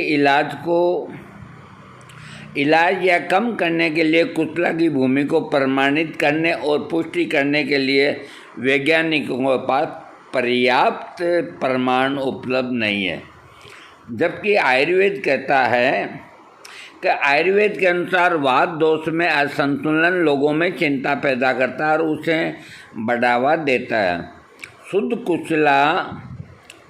इलाज या कम करने के लिए कुशला की भूमि को प्रमाणित करने और पुष्टि करने के लिए वैज्ञानिकों के पास पर्याप्त प्रमाण उपलब्ध नहीं है। जबकि आयुर्वेद कहता है कि आयुर्वेद के अनुसार वात दोष में असंतुलन लोगों में चिंता पैदा करता है और उसे बढ़ावा देता है। शुद्ध कुशला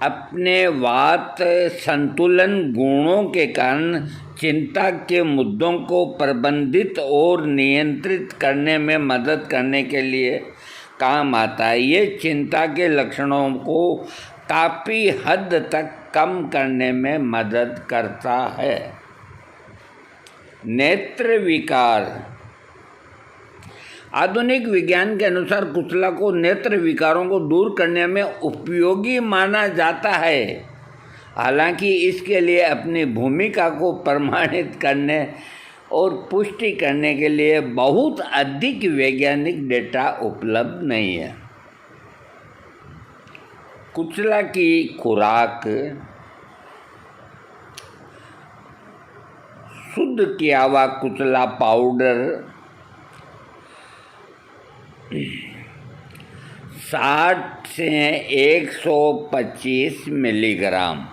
अपने वात संतुलन गुणों के कारण चिंता के मुद्दों को प्रबंधित और नियंत्रित करने में मदद करने के लिए काम आता है। ये चिंता के लक्षणों को काफ़ी हद तक कम करने में मदद करता है। नेत्र विकार आधुनिक विज्ञान के अनुसार कुशला को नेत्र विकारों को दूर करने में उपयोगी माना जाता है। हालांकि इसके लिए अपनी भूमिका को प्रमाणित करने और पुष्टि करने के लिए बहुत अधिक वैज्ञानिक डेटा उपलब्ध नहीं है। कुशला की खुराक शुद्ध किया हुआ कुशला पाउडर 60 से 125 मिलीग्राम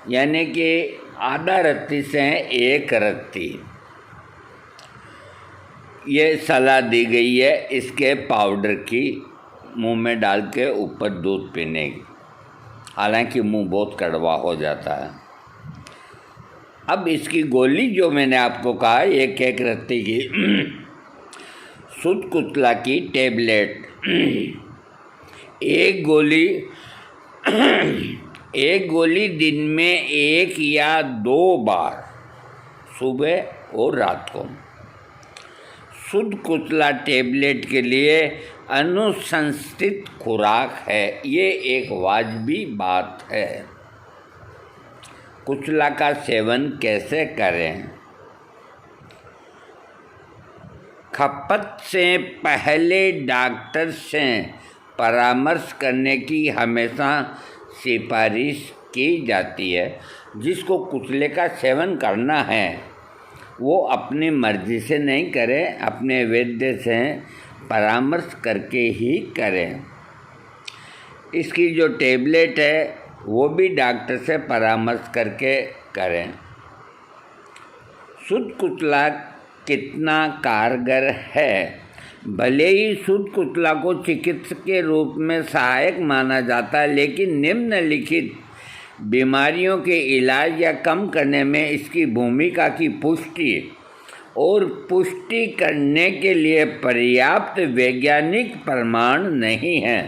यानी कि आधा रत्ती से 1 रत्ती ये सलाह दी गई है इसके पाउडर की मुंह में डाल के ऊपर दूध पीने की। हालांकि मुंह बहुत कड़वा हो जाता है। अब इसकी गोली जो मैंने आपको कहा 1 रत्ती की शुद्ध कुशला की टेबलेट एक गोली दिन में 1 या 2 बार सुबह और रात को। शुद्ध कुशला टेबलेट के लिए अनुशंसित खुराक है। ये एक वाजिबी बात है। कुशला का सेवन कैसे करें? खपत से पहले डॉक्टर से परामर्श करने की हमेशा सिफारिश की जाती है। जिसको कुशले का सेवन करना है वो अपनी मर्जी से नहीं करें, अपने वैद्य से परामर्श करके ही करें। इसकी जो टेबलेट है वो भी डॉक्टर से परामर्श करके करें। शुद्ध कुशला कितना कारगर है? भले ही शुद्ध कुशला को चिकित्सा के रूप में सहायक माना जाता है, लेकिन निम्नलिखित बीमारियों के इलाज या कम करने में इसकी भूमिका की पुष्टि और पुष्टि करने के लिए पर्याप्त वैज्ञानिक प्रमाण नहीं है।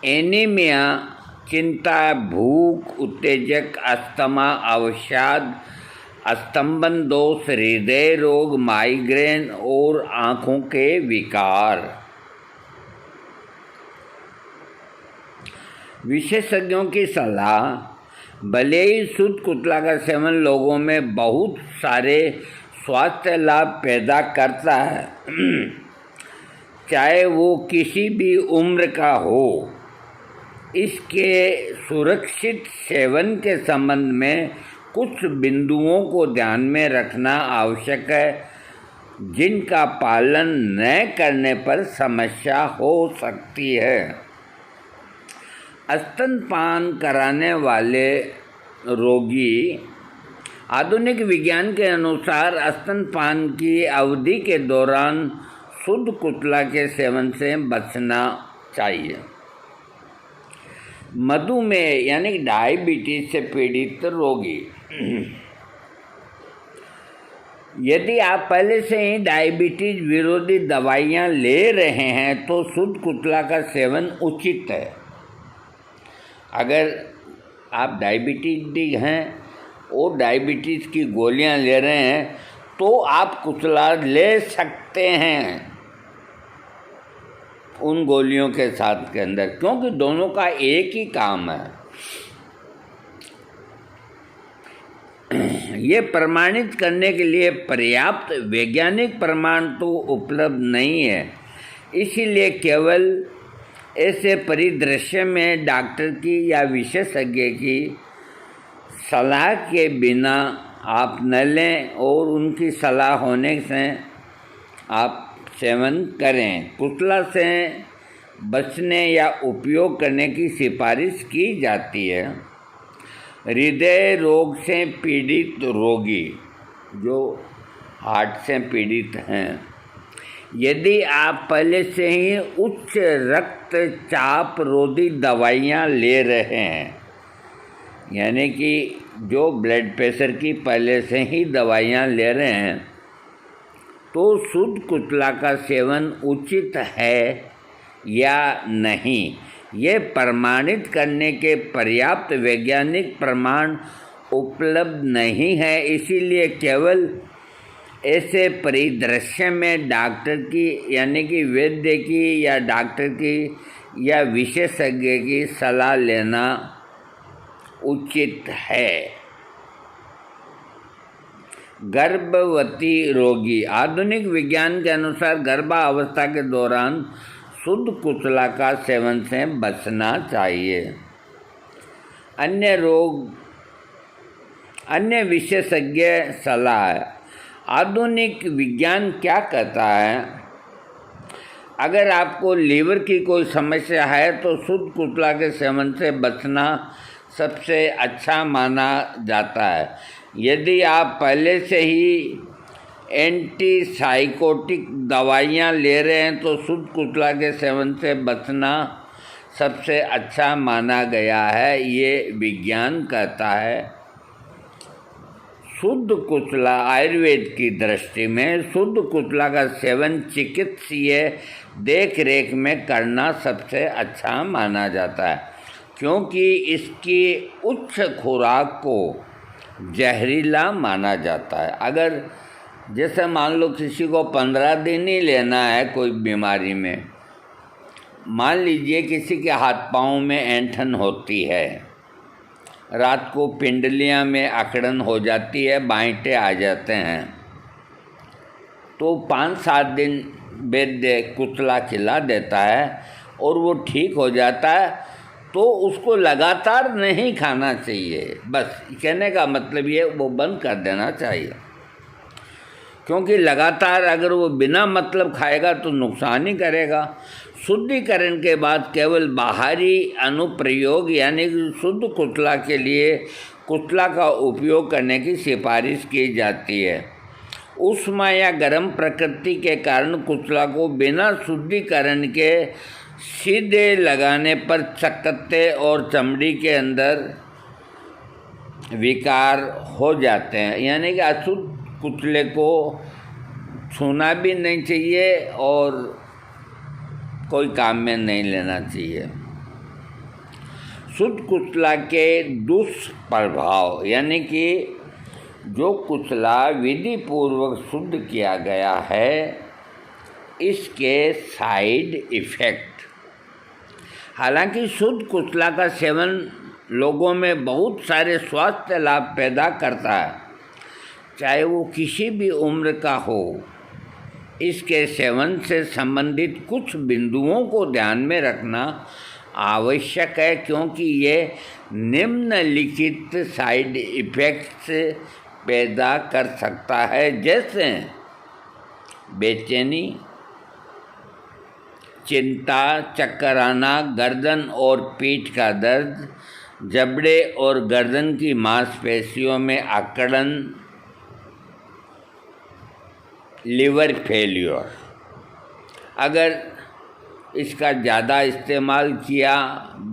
एनीमिया, चिंता, भूख, उत्तेजक, अस्थमा, अवसाद, स्तंभन दोष, हृदय रोग, माइग्रेन और आँखों के विकार। विशेषज्ञों की सलाह भले ही शुद्ध कुशला का सेवन लोगों में बहुत सारे स्वास्थ्य लाभ पैदा करता है, चाहे वो किसी भी उम्र का हो। इसके सुरक्षित सेवन के संबंध में कुछ बिंदुओं को ध्यान में रखना आवश्यक है, जिनका पालन न करने पर समस्या हो सकती है। स्तनपान कराने वाले रोगी आधुनिक विज्ञान के अनुसार स्तनपान की अवधि के दौरान शुद्ध कुशला के सेवन से बचना चाहिए। मधुमेह यानी डायबिटीज से पीड़ित रोगी, यदि आप पहले से ही डायबिटीज विरोधी दवाइयाँ ले रहे हैं तो शुद्ध कुतला का सेवन उचित है। अगर आप डायबिटीज हैं और डायबिटीज़ की गोलियां ले रहे हैं तो आप कुतला ले सकते हैं उन गोलियों के साथ के अंदर, क्योंकि दोनों का एक ही काम है। ये प्रमाणित करने के लिए पर्याप्त वैज्ञानिक प्रमाण तो उपलब्ध नहीं है, इसीलिए केवल ऐसे परिदृश्य में डॉक्टर की या विशेषज्ञ की सलाह के बिना आप न लें और उनकी सलाह होने से आप सेवन करें। कुतला से बचने या उपयोग करने की सिफारिश की जाती है हृदय रोग से पीड़ित रोगी, जो हार्ट से पीड़ित हैं। यदि आप पहले से ही उच्च रक्तचाप रोधी दवाइयाँ ले रहे हैं, यानी कि जो ब्लड प्रेशर की पहले से ही दवाइयाँ ले रहे हैं, तो शुद्ध कुतला का सेवन उचित है या नहीं, ये प्रमाणित करने के पर्याप्त वैज्ञानिक प्रमाण उपलब्ध नहीं है। इसीलिए केवल ऐसे परिदृश्य में डॉक्टर की यानी कि वैद्य की या डॉक्टर की या विशेषज्ञ की सलाह लेना उचित है। गर्भवती रोगी, आधुनिक विज्ञान के अनुसार गर्भावस्था के दौरान शुद्ध कुतला का सेवन से बचना चाहिए। अन्य विशेषज्ञ सलाह, आधुनिक विज्ञान क्या कहता है? अगर आपको लीवर की कोई समस्या है तो शुद्ध कुतला के सेवन से बचना सबसे अच्छा माना जाता है। यदि आप पहले से ही एंटीसाइकोटिक दवाइयाँ ले रहे हैं तो शुद्ध कुतला के सेवन से बचना सबसे अच्छा माना गया है, ये विज्ञान कहता है। शुद्ध कुतला आयुर्वेद की दृष्टि में शुद्ध कुतला का सेवन चिकित्सीय देख रेख में करना सबसे अच्छा माना जाता है, क्योंकि इसकी उच्च खुराक को जहरीला माना जाता है। अगर जैसे मान लो किसी को 15 दिन ही लेना है कोई बीमारी में, मान लीजिए किसी के हाथ पाँव में ऐंठन होती है, रात को पिंडलियाँ में अकड़न हो जाती है, बांटे आ जाते हैं, तो 5-7 दिन वैद्य कुतला खिला देता है और वो ठीक हो जाता है, तो उसको लगातार नहीं खाना चाहिए। बस कहने का मतलब ये वो बंद कर देना चाहिए, क्योंकि लगातार अगर वो बिना मतलब खाएगा तो नुकसान ही करेगा। शुद्धिकरण के बाद केवल बाहरी अनुप्रयोग यानी कि शुद्ध कुतला के लिए कुतला का उपयोग करने की सिफारिश की जाती है। ऊष्मा या गर्म प्रकृति के कारण कुतला को बिना शुद्धिकरण के सीधे लगाने पर चकत्ते और चमड़ी के अंदर विकार हो जाते हैं, यानी कि अशुद्ध कुतले को छूना भी नहीं चाहिए और कोई काम में नहीं लेना चाहिए। शुद्ध कुतला के दुष्प्रभाव, यानी कि जो कुतला विधि पूर्वक शुद्ध किया गया है, इसके साइड इफ़ेक्ट। हालांकि शुद्ध कुतला का सेवन लोगों में बहुत सारे स्वास्थ्य लाभ पैदा करता है, चाहे वो किसी भी उम्र का हो। इसके सेवन से संबंधित कुछ बिंदुओं को ध्यान में रखना आवश्यक है, क्योंकि ये निम्नलिखित साइड इफ़ेक्ट्स पैदा कर सकता है, जैसे बेचैनी, चिंता, चक्कर आना, गर्दन और पीठ का दर्द, जबड़े और गर्दन की मांसपेशियों में अकड़न, लिवर फेल्योर। अगर इसका ज़्यादा इस्तेमाल किया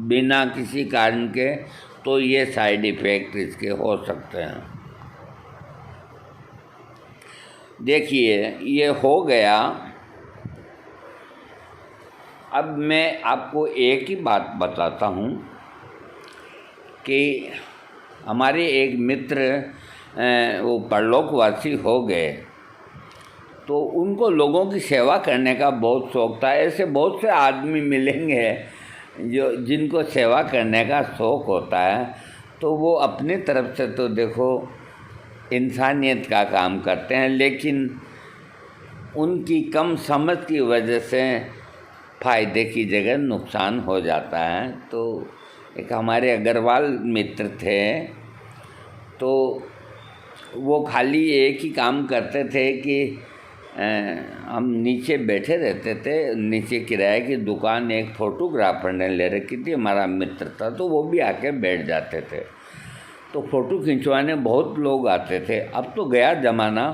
बिना किसी कारण के तो ये साइड इफ़ेक्ट इसके हो सकते हैं। देखिए ये हो गया। अब मैं आपको एक ही बात बताता हूँ कि हमारे एक मित्र वो परलोकवासी हो गए, तो उनको लोगों की सेवा करने का बहुत शौक़ था। ऐसे बहुत से आदमी मिलेंगे जिनको सेवा करने का शौक़ होता है, तो वो अपनी तरफ से तो देखो इंसानियत का काम करते हैं, लेकिन उनकी कम समझ की वजह से फ़ायदे की जगह नुकसान हो जाता है। तो एक हमारे अग्रवाल मित्र थे, तो वो खाली एक ही काम करते थे कि हम नीचे बैठे रहते थे। नीचे किराए की दुकान एक फ़ोटोग्राफर ने ले रखी थी, हमारा मित्र था, तो वो भी आके बैठ जाते थे। तो फ़ोटो खिंचवाने बहुत लोग आते थे। अब तो गया ज़माना,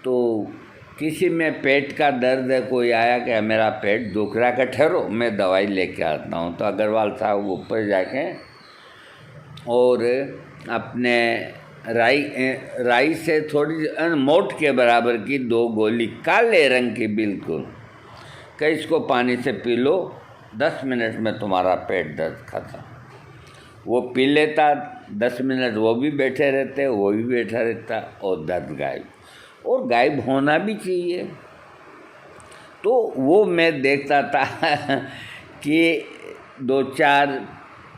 तो किसी में पेट का दर्द है, कोई आया कि मेरा पेट दुख रहा है, ठहरो मैं दवाई लेके आता हूँ। तो अग्रवाल साहब ऊपर जाके और अपने राई से थोड़ी मोट के बराबर की 2 गोली काले रंग की बिल्कुल, कि इसको पानी से पी लो, 10 मिनट में तुम्हारा पेट दर्द खत्म। वो पी लेता, 10 मिनट वो भी बैठे रहते, वो भी बैठा रहता और दर्द गायब, और गायब होना भी चाहिए। तो वो मैं देखता था कि 2-4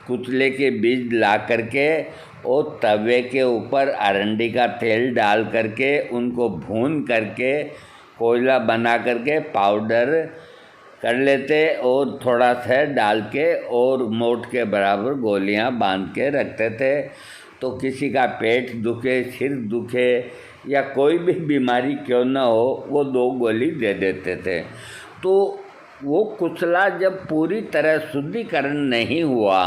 कुचले के बीज ला करके और तवे के ऊपर अरंडी का तेल डाल करके उनको भून करके कोयला बना करके पाउडर कर लेते और थोड़ा सा डाल के और मोट के बराबर गोलियां बांध के रखते थे। तो किसी का पेट दुखे, सिर दुखे या कोई भी बीमारी क्यों ना हो, वो 2 गोली दे देते थे। तो वो कुचला जब पूरी तरह शुद्धिकरण नहीं हुआ,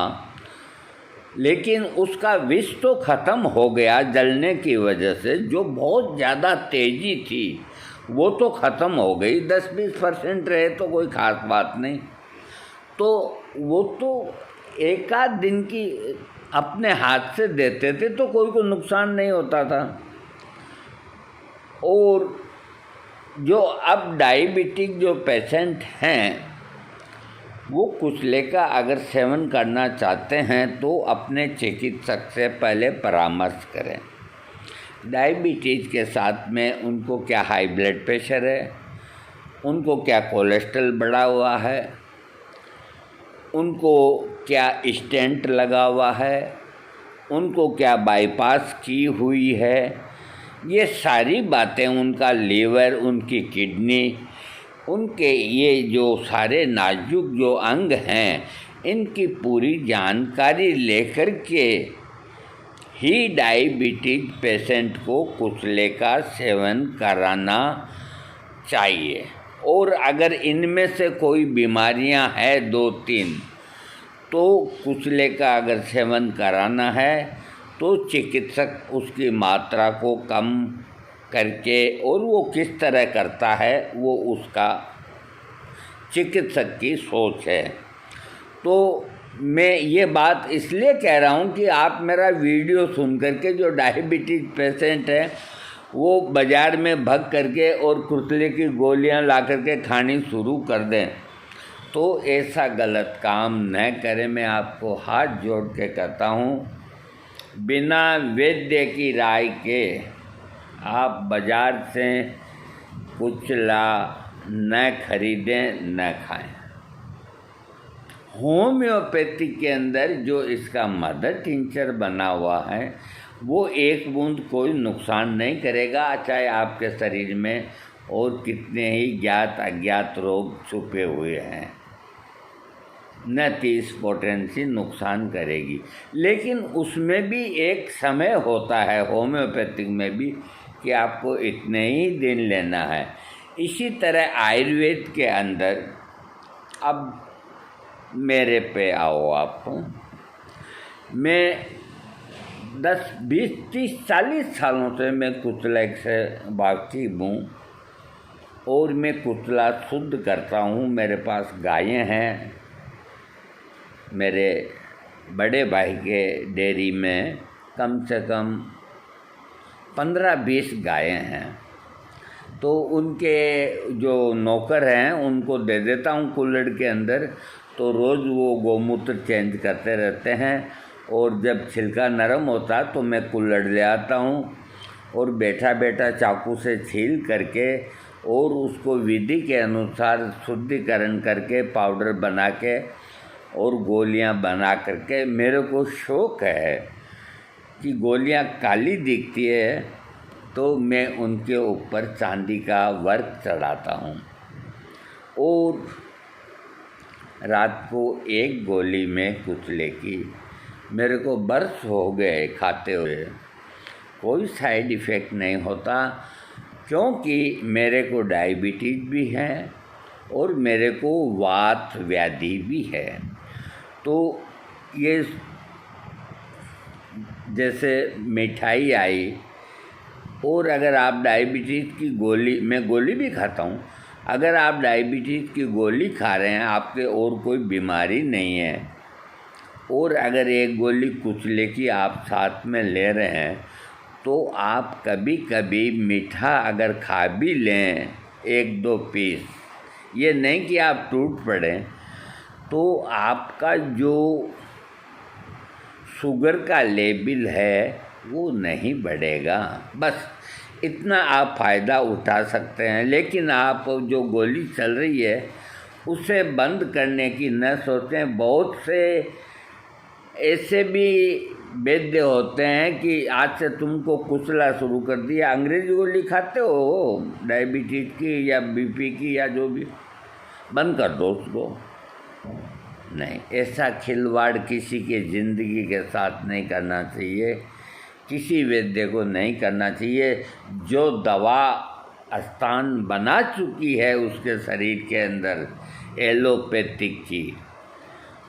लेकिन उसका विष तो ख़त्म हो गया जलने की वजह से, जो बहुत ज़्यादा तेज़ी थी वो तो ख़त्म हो गई। 10-20% रहे तो कोई ख़ास बात नहीं। तो वो तो एक आध दिन की अपने हाथ से देते थे तो कोई को नुकसान नहीं होता था। और जो अब डायबिटिक जो पेशेंट हैं, वो कुचले का अगर सेवन करना चाहते हैं तो अपने चिकित्सक से पहले परामर्श करें। डायबिटीज़ के साथ में उनको क्या हाई ब्लड प्रेशर है, उनको क्या कोलेस्ट्रॉल बढ़ा हुआ है, उनको क्या स्टेंट लगा हुआ है, उनको क्या बाईपास की हुई है, ये सारी बातें, उनका लीवर, उनकी किडनी, उनके ये जो सारे नाजुक जो अंग हैं, इनकी पूरी जानकारी लेकर के ही डायबिटीज पेशेंट को कुचले का सेवन कराना चाहिए। और अगर इनमें से कोई बीमारियां हैं 2-3, तो कुचले का अगर सेवन कराना है तो चिकित्सक उसकी मात्रा को कम करके, और वो किस तरह करता है वो उसका चिकित्सक की सोच है। तो मैं ये बात इसलिए कह रहा हूँ कि आप मेरा वीडियो सुन करके जो डायबिटीज पेशेंट है वो बाज़ार में भग करके और कुचले की गोलियाँ ला करके खानी शुरू कर दें, तो ऐसा गलत काम न करें। मैं आपको हाथ जोड़ के कहता हूँ, बिना वैद्य की राय के आप बाज़ार से कुचला न खरीदें, न खाएं। होम्योपैथी के अंदर जो इसका मदर टिंचर बना हुआ है वो 1 बूंद कोई नुकसान नहीं करेगा, चाहे आपके शरीर में और कितने ही ज्ञात अज्ञात रोग छुपे हुए हैं, न 30 पोटेंसी नुकसान करेगी। लेकिन उसमें भी एक समय होता है, होम्योपैथिक में भी, कि आपको इतने ही दिन लेना है। इसी तरह आयुर्वेद के अंदर, अब मेरे पे आओ आप, मैं 10, 20, 30, 40 सालों से मैं कुचले से वाकिफ हूँ। और मैं कुचला शुद्ध करता हूँ। मेरे पास गायें हैं, मेरे बड़े भाई के डेयरी में कम से कम 15-20 गायें हैं। तो उनके जो नौकर हैं उनको दे देता हूँ कुल्हड़ के अंदर, तो रोज़ वो गोमूत्र चेंज करते रहते हैं। और जब छिलका नरम होता तो मैं कुल्हड़ ले आता हूँ और बैठा बैठा चाकू से छील करके और उसको विधि के अनुसार शुद्धिकरण करके पाउडर बना के और गोलियां बना करके, मेरे को शौक़ है कि गोलियां काली दिखती है तो मैं उनके ऊपर चांदी का वर्क चढ़ाता हूँ। और रात को एक गोली में कुचले की मेरे को बरस हो गए खाते हुए, कोई साइड इफ़ेक्ट नहीं होता, क्योंकि मेरे को डायबिटीज़ भी है और मेरे को वात व्याधि भी है। तो ये जैसे मिठाई आई, और अगर आप डायबिटीज़ की गोली, मैं गोली भी खाता हूँ, अगर आप डायबिटीज़ की गोली खा रहे हैं, आपके और कोई बीमारी नहीं है, और अगर एक गोली कुचले की आप साथ में ले रहे हैं, तो आप कभी कभी मीठा अगर खा भी लें 1-2 पीस, ये नहीं कि आप टूट पड़ें, तो आपका जो शुगर का लेवल है वो नहीं बढ़ेगा। बस इतना आप फ़ायदा उठा सकते हैं। लेकिन आप जो गोली चल रही है उसे बंद करने की न सोचें। बहुत से ऐसे भी वैद्य होते हैं कि आज से तुमको कुचला शुरू कर दिया। अंग्रेज़ी गोली खाते हो डायबिटीज़ की या बीपी की या जो भी, बंद कर दो उसको। नहीं, ऐसा खिलवाड़ किसी के ज़िंदगी के साथ नहीं करना चाहिए, किसी वैद्य को नहीं करना चाहिए। जो दवा स्थान बना चुकी है उसके शरीर के अंदर एलोपैथिक की,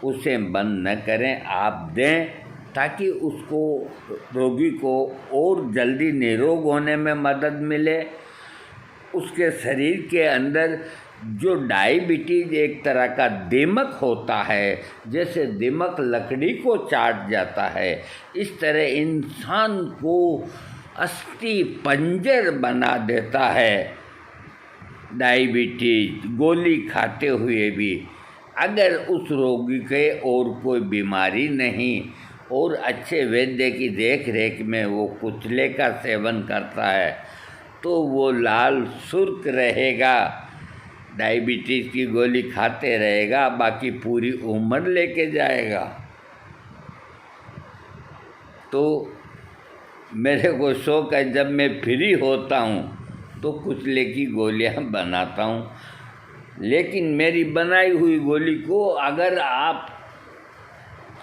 उसे बंद न करें, आप दें, ताकि उसको, रोगी को और जल्दी निरोग होने में मदद मिले। उसके शरीर के अंदर जो डायबिटीज़ एक तरह का दीमक होता है, जैसे दीमक लकड़ी को चाट जाता है, इस तरह इंसान को अस्थि पंजर बना देता है डायबिटीज़ गोली खाते हुए भी। अगर उस रोगी के और कोई बीमारी नहीं और अच्छे वैद्य की देख रेख में वो कुचले का सेवन करता है, तो वो लाल सुर्ख रहेगा, डायबिटीज़ की गोली खाते रहेगा, बाकी पूरी उम्र लेके जाएगा। तो मेरे को शौक़ है, जब मैं फ्री होता हूँ तो कुचले की गोलियाँ बनाता हूँ। लेकिन मेरी बनाई हुई गोली को अगर आप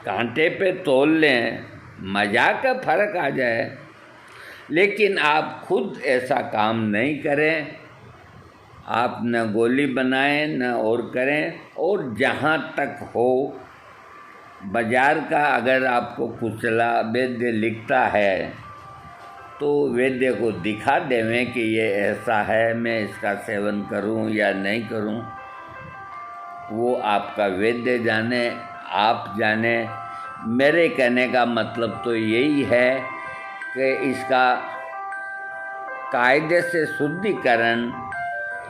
कांटे पे तोल लें, मजाक का फ़र्क आ जाए, लेकिन आप खुद ऐसा काम नहीं करें। आप न गोली बनाएं न और करें। और जहाँ तक हो, बाज़ार का अगर आपको कुचला वैद्य लिखता है तो वैद्य को दिखा देवें कि ये ऐसा है, मैं इसका सेवन करूं या नहीं करूं, वो आपका वैद्य जाने, आप जाने। मेरे कहने का मतलब तो यही है कि इसका कायदे से शुद्धिकरण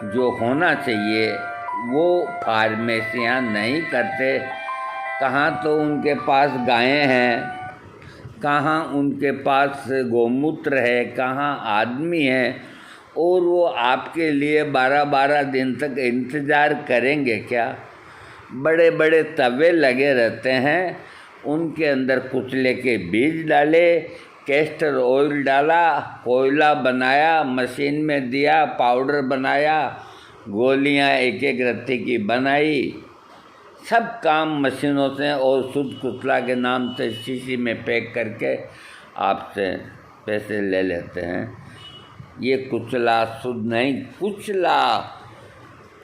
जो होना चाहिए वो फार्मेसियाँ नहीं करते। कहाँ तो उनके पास गायें हैं, कहाँ उनके पास गोमूत्र है, कहाँ आदमी है, और वो आपके लिए 12-12 दिन तक इंतज़ार करेंगे क्या? बड़े बड़े तवे लगे रहते हैं, उनके अंदर कुचले के बीज डाले, कैस्टर ऑयल डाला, कोयला बनाया, मशीन में दिया, पाउडर बनाया, गोलियां एक एक रत्ती की बनाई, सब काम मशीनों से और शुद्ध कुचला के नाम से शीशी में पैक करके आपसे पैसे ले लेते हैं। ये कुचला शुद्ध नहीं, कुचला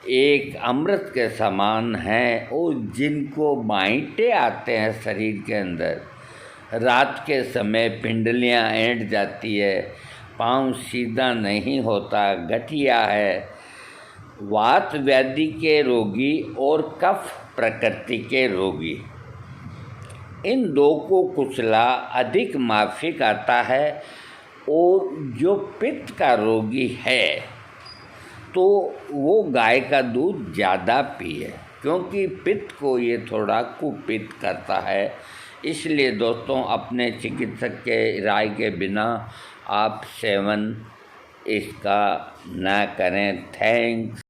एक अमृत के समान है। और जिनको बाइंटे आते हैं शरीर के अंदर, रात के समय पिंडलियां ऐंठ जाती है, पाँव सीधा नहीं होता, गठिया है, वात व्याधि के रोगी और कफ प्रकृति के रोगी, इन दो को कुचला अधिक माफिक आता है। और जो पित्त का रोगी है तो वो गाय का दूध ज़्यादा पिए, क्योंकि पित्त को ये थोड़ा कुपित करता है। इसलिए दोस्तों, अपने चिकित्सक के राय के बिना आप सेवन इसका ना करें। थैंक्स।